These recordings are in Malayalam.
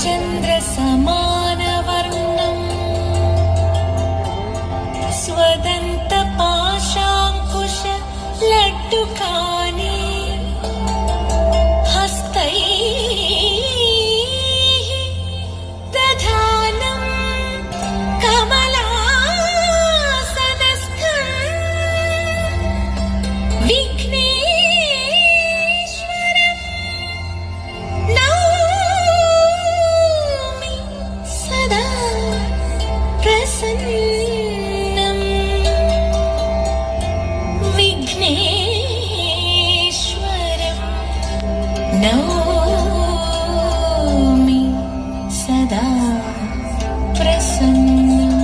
चन्द्रसमानवर्णम् स्वदन्तपाशाङ्कुश लड्डुकानि हस्तैः दधानं कमलासनस्थं विघ्नेश्वरं नौमि सदा प्रसन्नं विघ्नेश्वरं नौमि सदा प्रसन्नम्.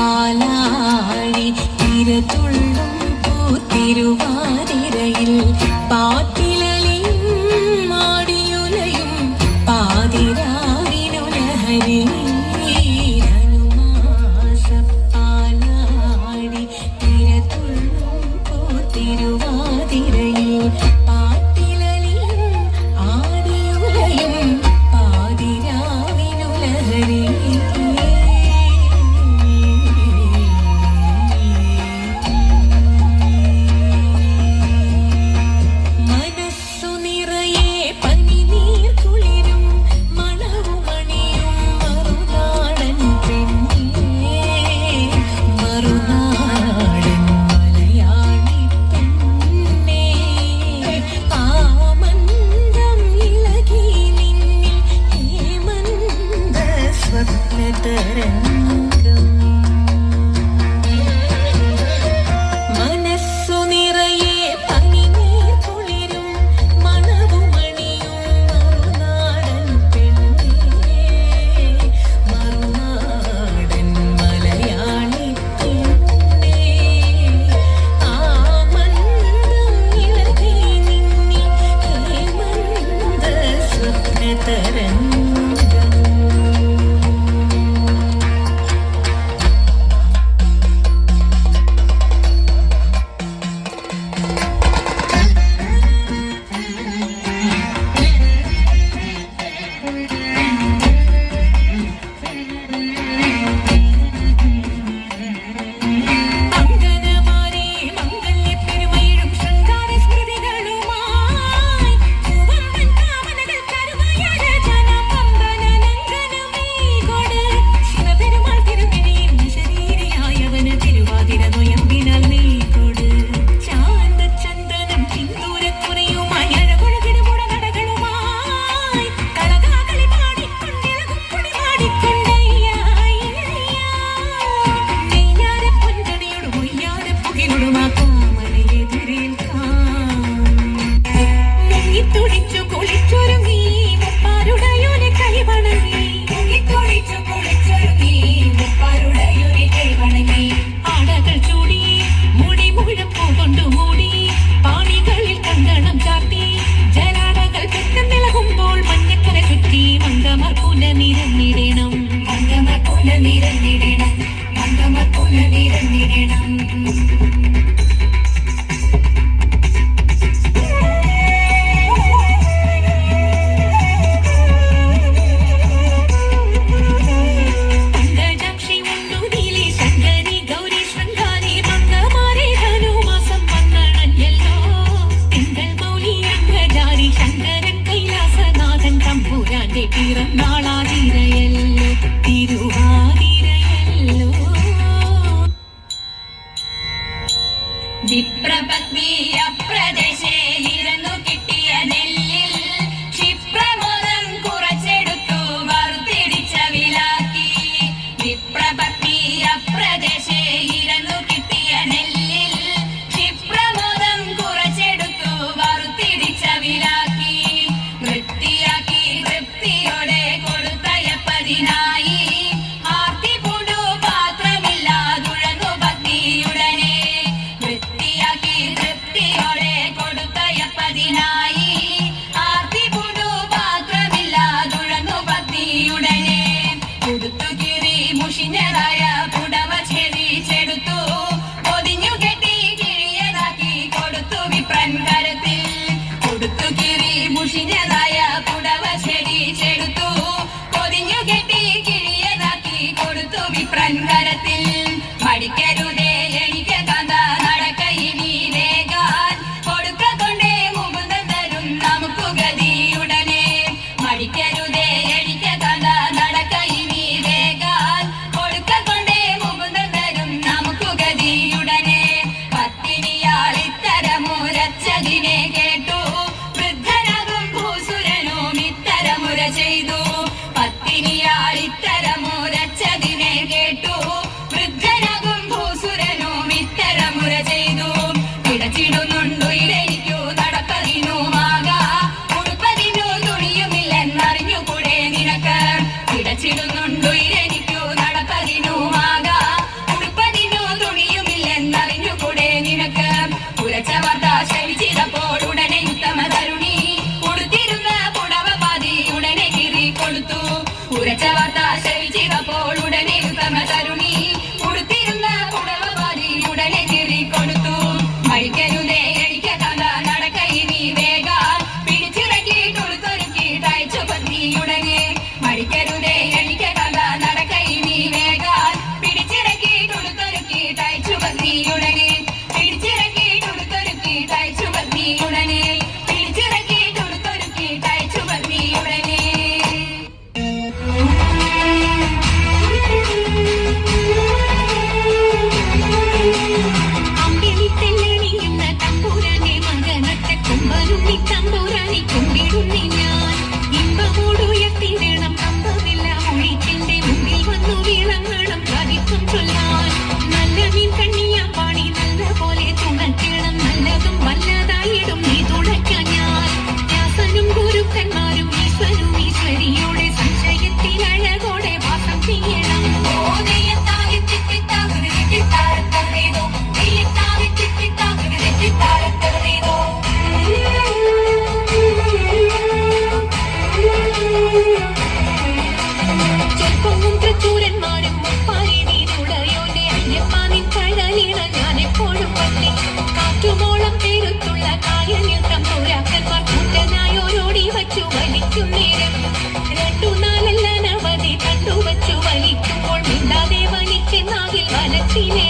ധനുമാസപ്പാലാഴി തിരതുള്ളും പൂത്തിരുവാതിരയിൽ പാട്ടിലലിയും മാടിയുലയും പാതിരാവിനുലഹരി. ധനുമാസപ്പാലാഴി തിരതുള്ളും പൂത്തിരുവാതിരയിൽ പാട്ടിലലിയും ആടിയുലയും പാതിരാവിനുലഹരി. മനസ്സു നിറയെ പനിനീർ കുളിരും മണവുമണിയും മറുനാടൻ പെണ്ണേ, മറുനാടൻ മലയാളി പെണ്ണേ. ആമന്തം ഇളകി നിന്നിൽ ഹേമന്ത സ്വപ്നതരംഗം. വിപ്രപത്നി അപ്രദേശേ ഇരുന്നു കിട്ടിയ നെല്ലിൽ ക്ഷിപ്രമോദം കുറച്ചെടുത്തു വറുത്തിടിച്ച വിലാക്കി. വിപ്രപത്നി അപ്രദേശേ ഇരുന്നു കിട്ടിയ നെല്ലിൽ അടുത്തുള്ള കായലിൽ തമ്പുരാക്കന്മാർ കൂട്ടനായോരോടി വച്ചു വലിക്കും നേരം 2-4 അനവധി കണ്ടുവച്ചു വലിക്കുമ്പോൾ മിണ്ടാതെ വലിച്ചെന്നാകിൽ വലച്ചിനെ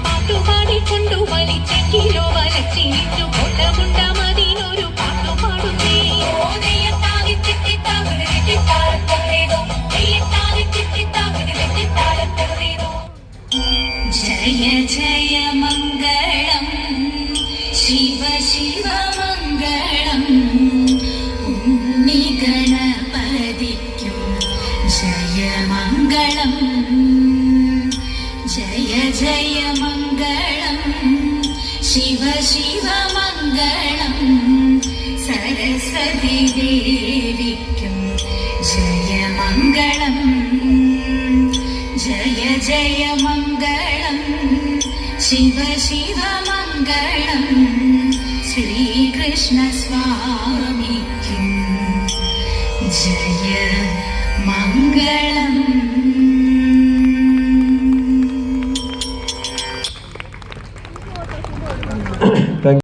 പാട്ടുപാടിക്കൊണ്ടു വലിച്ചെങ്കിലോ വലച്ചിരിച്ചു കൊണ്ടമുണ്ട മതിനൊരു പാട്ടുപാടുന്നേ. ജയ ജയ മംഗളം ശിവ ശിവ മംഗളം ഉണ്ണിഗണപതിക്കും ജയമംഗളം. ജയ ജയ മംഗളം ശിവ ശിവ മംഗളം സരസ്വതി ദേവിക്കും ജയമംഗളം. ജയ ജയ മംഗളം ശിവ ശിവ മംഗളം ശ്രീകൃഷ്ണ സ്വാമിക്കും ജയ മംഗളം.